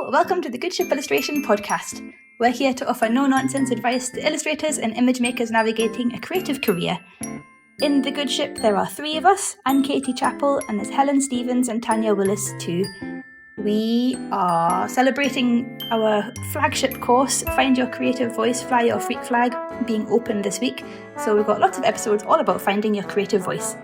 Hello, welcome to the Good Ship Illustration podcast. We're here to offer no-nonsense advice to illustrators and image makers navigating a creative career. In the Good Ship, there are three of us, and Katie Chappell, and there's Helen Stevens and Tanya Willis too. We are celebrating our flagship course, Find Your Creative Voice, Fly Your Freak Flag, being open this week. So we've got lots of episodes all about finding your creative voice.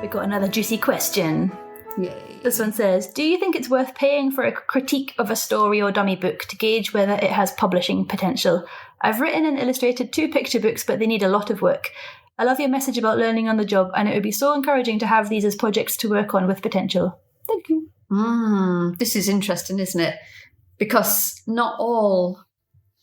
We've got another juicy question. Yay. This one says, do you think it's worth paying for a critique of a story or dummy book to gauge whether it has publishing potential? I've written and illustrated 2 picture books, but they need a lot of work. I love your message about learning on the job, and it would be so encouraging to have these as projects to work on with potential. Thank you. This is interesting, isn't it? Because not all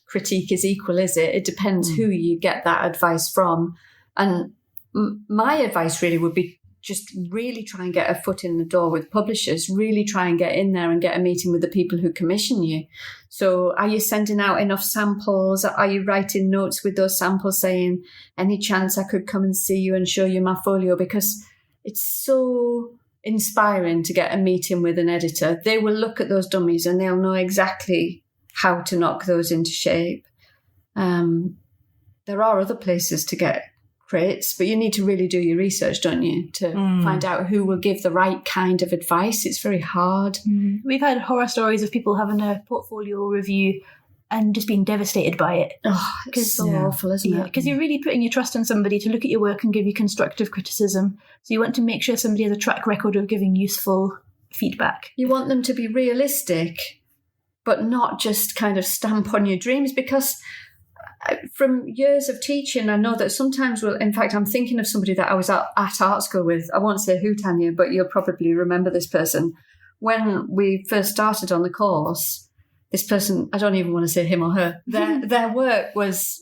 critique is equal, is it? It depends who you get that advice from. And my advice really would be just really try and get a foot in the door with publishers, really try and get in there and get a meeting with the people who commission you. So are you sending out enough samples? Are you writing notes with those samples saying, any chance I could come and see you and show you my folio? Because it's so inspiring to get a meeting with an editor. They will look at those dummies and they'll know exactly how to knock those into shape. There are other places to get crates, but you need to really do your research, don't you, to find out who will give the right kind of advice. It's very hard. We've had horror stories of people having a portfolio review and just being devastated by it. Oh, it's so awful, isn't it? Because you're really putting your trust in somebody to look at your work and give you constructive criticism. So you want to make sure somebody has a track record of giving useful feedback. You want them to be realistic, but not just kind of stamp on your dreams, because from years of teaching, I know that sometimes, in fact, I'm thinking of somebody that I was at art school with. I won't say who, Tanya, but you'll probably remember this person. When we first started on the course, this person, I don't even want to say him or her, their work was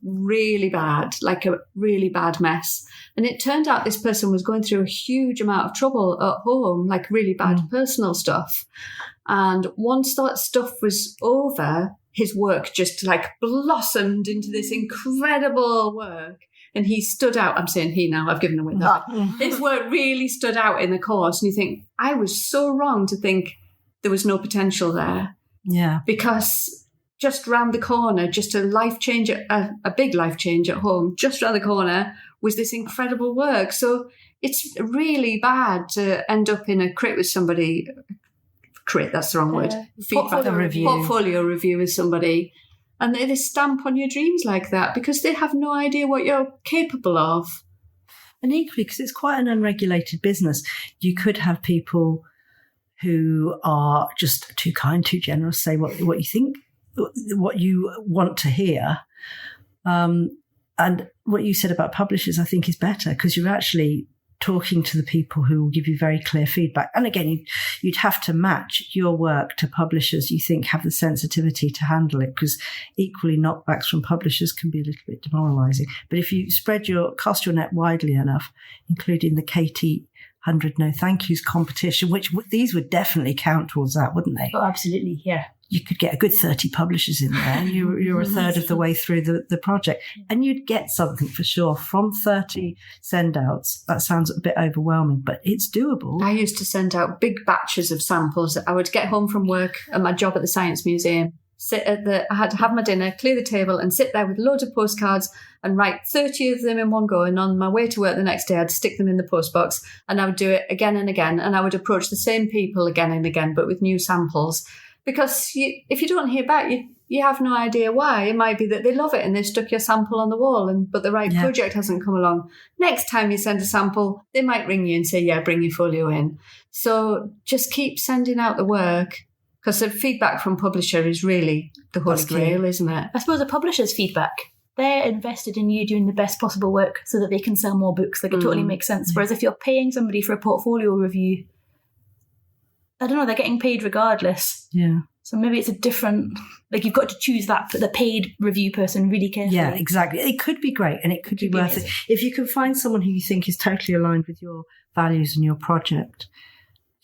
really bad, like a really bad mess. And it turned out this person was going through a huge amount of trouble at home, like really bad personal stuff. And once that stuff was over, his work just like blossomed into this incredible work. And he stood out. I'm saying he now, I've given away that. His work really stood out in the course. And you think, I was so wrong to think there was no potential there. Yeah. Because just round the corner, just a life change, a big life change at home, just round the corner was this incredible work. So it's really bad to end up in a crit with somebody. Crit, that's the wrong word. Portfolio review with somebody, and they stamp on your dreams like that because they have no idea what you're capable of. And equally, because it's quite an unregulated business, you could have people who are just too kind, too generous, say what you think, what you want to hear. And what you said about publishers, I think, is better because you're actually talking to the people who will give you very clear feedback. And again, you'd have to match your work to publishers you think have the sensitivity to handle it, because equally knockbacks from publishers can be a little bit demoralising. But if you cast your net widely enough, including the Katie 100 No Thank Yous competition, which these would definitely count towards that, wouldn't they? Oh, absolutely, yeah. You could get a good 30 publishers in there. You're a third of the way through the project. And you'd get something for sure from 30 send-outs. That sounds a bit overwhelming, but it's doable. I used to send out big batches of samples. I would get home from work at my job at the Science Museum, I had to have my dinner, clear the table and sit there with loads of postcards and write 30 of them in one go. And on my way to work the next day, I'd stick them in the postbox and I would do it again and again. And I would approach the same people again and again, but with new samples. Because if you don't hear back, you have no idea why. It might be that they love it and they've stuck your sample on the wall, but the right project hasn't come along. Next time you send a sample, they might ring you and say, yeah, bring your folio in. So just keep sending out the work, because the feedback from publisher is really the holy grail, isn't it? I suppose the publisher's feedback, they're invested in you doing the best possible work so that they can sell more books. Like, it totally makes sense. Whereas if you're paying somebody for a portfolio review, I don't know, they're getting paid regardless. Yeah. So maybe it's a different, like, you've got to choose the paid review person really carefully. Yeah, exactly. It could be great and it could be worth it. If you can find someone who you think is totally aligned with your values and your project,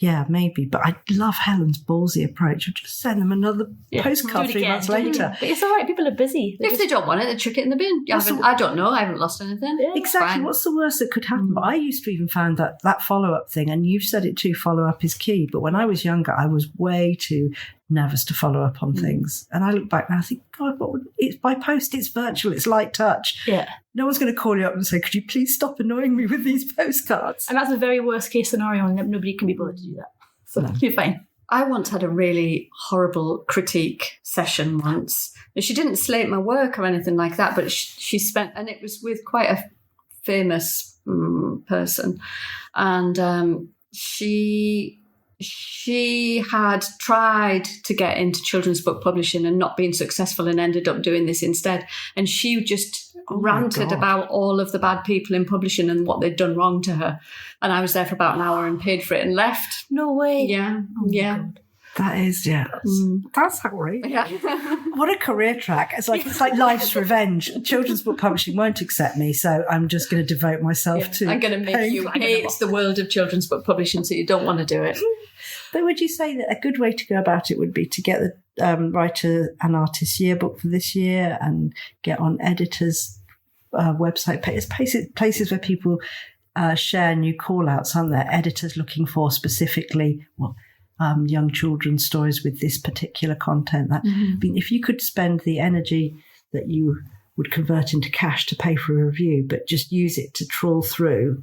Yeah, maybe. But I love Helen's ballsy approach. I'll just send them another postcard 3 months later. But it's all right. People are busy. If they don't want it, they chuck it in the bin. I don't know. I haven't lost anything. Yeah. Exactly. Fine. What's the worst that could happen? But I used to even find that follow-up thing, and you've said it too, follow-up is key. But when I was younger, I was way too nervous to follow up on things. And I look back and I think, God, it's by post, it's virtual, it's light touch. Yeah. No one's going to call you up and say, could you please stop annoying me with these postcards? And that's the very worst case scenario, and nobody can be bothered to do that. So you're fine. I once had a really horrible critique session once. She didn't slate my work or anything like that, but she spent, and it was with quite a famous person, and she had tried to get into children's book publishing and not been successful, and ended up doing this instead. And she just ranted about all of the bad people in publishing and what they'd done wrong to her. And I was there for about an hour and paid for it and left. No way. Yeah. God. That is, that's outrageous. Yeah. What a career track. It's like life's revenge. Children's book publishing won't accept me, so I'm just going to devote myself to... I'm going to make you hate the world of children's book publishing, so you don't want to do it. But would you say that a good way to go about it would be to get the writer and artist yearbook for this year and get on editors' website places where people share new call-outs, aren't there? Editors looking for specifically young children's stories with this particular content. I mean, if you could spend the energy that you would convert into cash to pay for a review, but just use it to trawl through.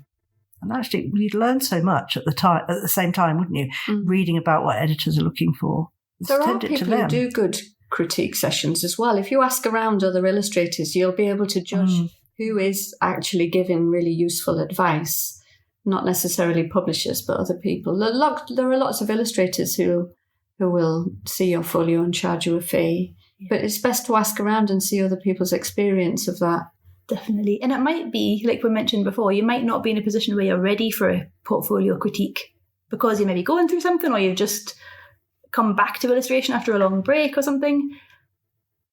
And actually, you'd learn so much at the same time, wouldn't you? Reading about what editors are looking for. There are people who do good critique sessions as well. If you ask around other illustrators, you'll be able to judge who is actually giving really useful advice. Not necessarily publishers, but other people. There are lots of illustrators who will see your folio and charge you a fee. Yeah. But it's best to ask around and see other people's experience of that. Definitely. And it might be, like we mentioned before, you might not be in a position where you're ready for a portfolio critique because you may be going through something, or you've just come back to illustration after a long break or something.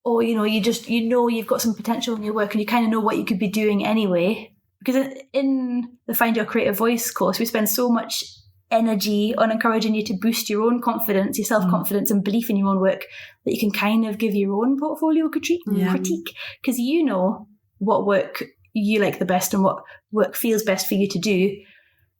Or, you've got some potential in your work and you kind of know what you could be doing anyway. Because in the Find Your Creative Voice course, we spend so much energy on encouraging you to boost your own confidence, your self-confidence and belief in your own work, that you can kind of give your own portfolio critique. Because you know what work you like the best and what work feels best for you to do.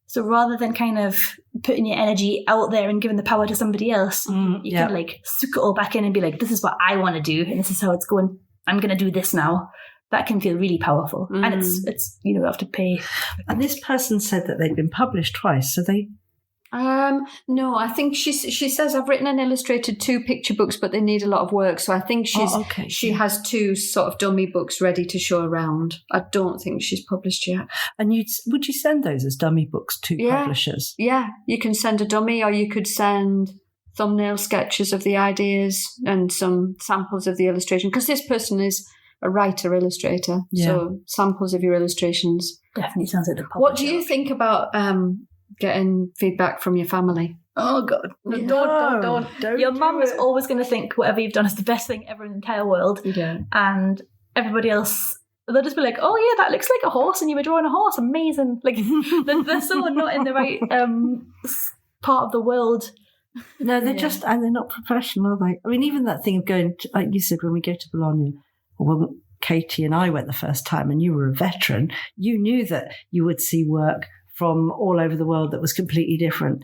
So rather than kind of putting your energy out there and giving the power to somebody else, you can suck it all back in and be like, this is what I want to do and this is how it's going. I'm going to do this now. That can feel really powerful. And it's you have to pay. And this person said that they'd been published twice, so they... No, I think she says, I've written and illustrated 2 picture books, but they need a lot of work. So I think she has 2 sort of dummy books ready to show around. I don't think she's published yet. And would you send those as dummy books to publishers? Yeah, you can send a dummy, or you could send thumbnail sketches of the ideas and some samples of the illustration, because this person is a writer-illustrator. So samples of your illustrations. Definitely sounds like the publisher. What do you think about getting feedback from your family? Oh God, don't. Your mum is always going to think whatever you've done is the best thing ever in the entire world. Yeah. And everybody else, they'll just be like, oh yeah, that looks like a horse and you were drawing a horse, amazing. Like they're so not in the right part of the world. No, they're just, and they're not professional, are they? I mean, even that thing of going to, like you said, when we go to Bologna, or when Katie and I went the first time and you were a veteran, you knew that you would see work from all over the world that was completely different,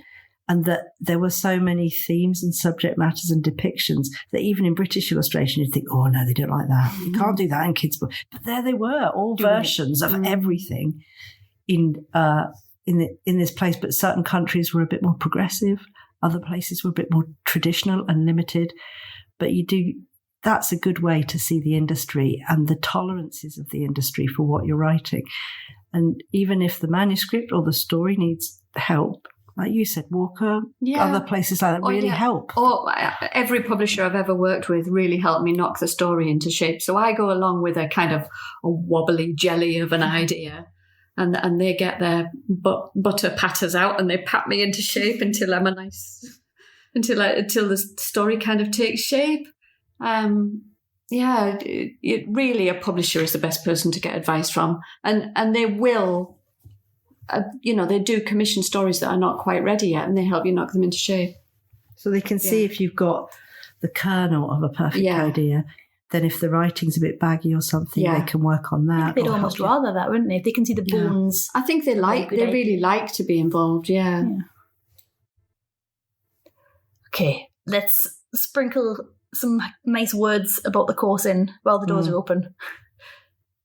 and that there were so many themes and subject matters and depictions that even in British illustration you'd think, oh no, they don't like that. You can't do that in kids' books. But there they were, all versions of everything in this place. But certain countries were a bit more progressive, other places were a bit more traditional and limited. But that's a good way to see the industry and the tolerances of the industry for what you're writing. And even if the manuscript or the story needs help, like you said, Walker, other places like that really help. Every publisher I've ever worked with really helped me knock the story into shape. So I go along with a kind of a wobbly jelly of an idea, and they get their butter patters out and they pat me into shape until I'm until the story kind of takes shape. Really a publisher is the best person to get advice from, and they will they do commission stories that are not quite ready yet, and they help you knock them into shape. So they can see if you've got the kernel of a perfect idea. Then if the writing's a bit baggy or something, they can work on that. They'd almost rather that, wouldn't they? If they can see the bones. I think they really like to be involved, yeah. Okay, let's sprinkle some nice words about the course in while the doors are open.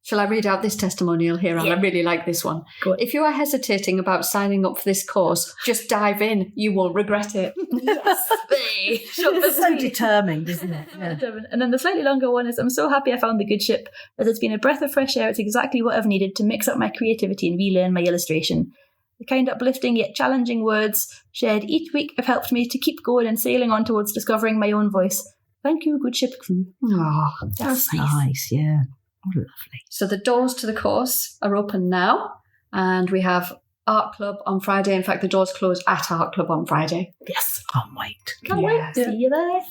Shall I read out this testimonial here? Yeah. I really like this one. If you are hesitating about signing up for this course, just dive in. You won't regret it. Yes. It's so determined, isn't it? Yeah. And then the slightly longer one is, I'm so happy I found the good ship, as it's been a breath of fresh air. It's exactly what I've needed to mix up my creativity and relearn my illustration. The kind uplifting yet challenging words shared each week have helped me to keep going and sailing on towards discovering my own voice. Thank you, good ship crew. Oh, that's nice, yeah. Oh, lovely. So the doors to the course are open now, and we have Art Club on Friday. In fact, the doors close at Art Club on Friday. Yes. Can't wait. Can't wait. See you there.